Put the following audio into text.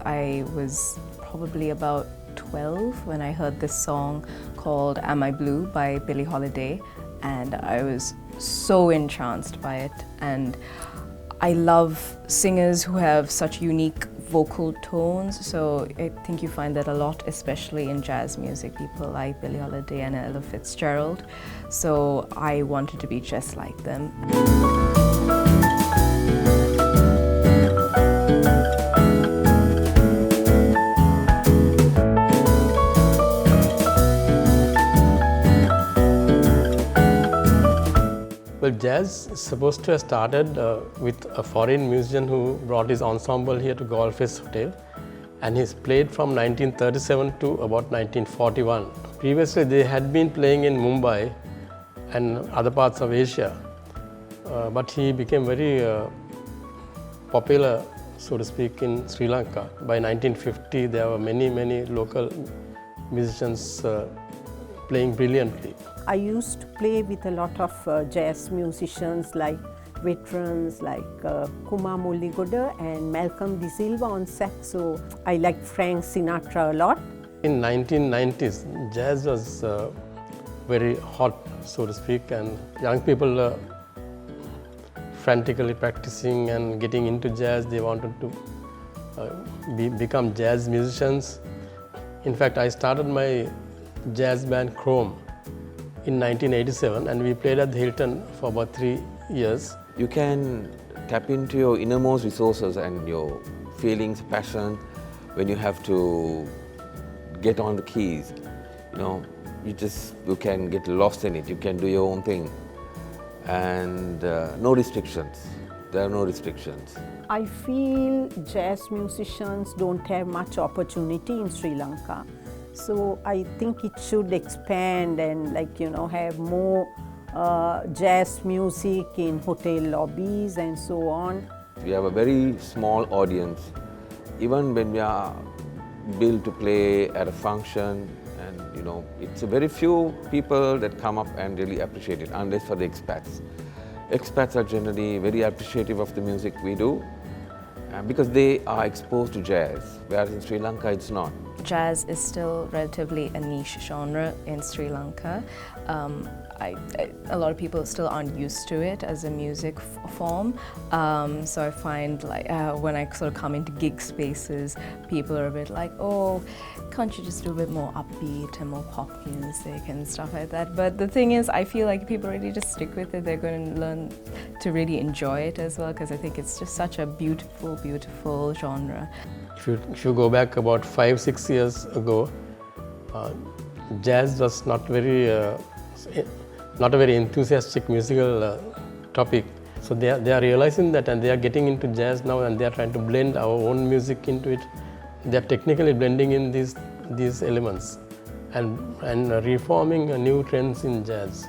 I was probably about 12 when I heard this song called Am I Blue by Billie Holiday, and I was so entranced by it. And I love singers who have such unique vocal tones, so I think you find that a lot, especially in jazz music, people like Billie Holiday and Ella Fitzgerald. So I wanted to be just like them. Well, jazz is supposed to have started with a foreign musician who brought his ensemble here to Golf's Hotel, and he's played from 1937 to about 1941. Previously, they had been playing in Mumbai and other parts of Asia, but he became very popular, so to speak, in Sri Lanka. By 1950, there were many local musicians playing brilliantly. I used to play with a lot of jazz musicians like veterans like Kumar Mulligoda and Malcolm De Silva on sax, so I like Frank Sinatra a lot. In 1990s, jazz was very hot, so to speak, and young people frantically practicing and getting into jazz. They wanted to become jazz musicians. In fact, I started my jazz band Chrome in 1987, and we played at the Hilton for about 3 years. You can tap into your innermost resources and your feelings, passion, when you have to get on the keys. You can get lost in it. You can do your own thing, and no restrictions. There are no restrictions. I feel jazz musicians don't have much opportunity in Sri Lanka. So I think it should expand and have more jazz music in hotel lobbies and so on. We have a very small audience. Even when we are billed to play at a function, and it's a very few people that come up and really appreciate it, unless for the expats. Expats are generally very appreciative of the music we do because they are exposed to jazz, whereas in Sri Lanka it's not. Jazz is still relatively a niche genre in Sri Lanka. A lot of people still aren't used to it as a music form. So I find when I sort of come into gig spaces, people are a bit like, oh, can't you just do a bit more upbeat and more pop music and stuff like that? But the thing is, I feel like people really just stick with it. They're going to learn to really enjoy it as well, because I think it's just such a beautiful genre. If you go back about 5-6 years ago, jazz was not a very enthusiastic musical topic. So they are realizing that, and they are getting into jazz now, and they are trying to blend our own music into it. They are technically blending in these elements and reforming new trends in jazz.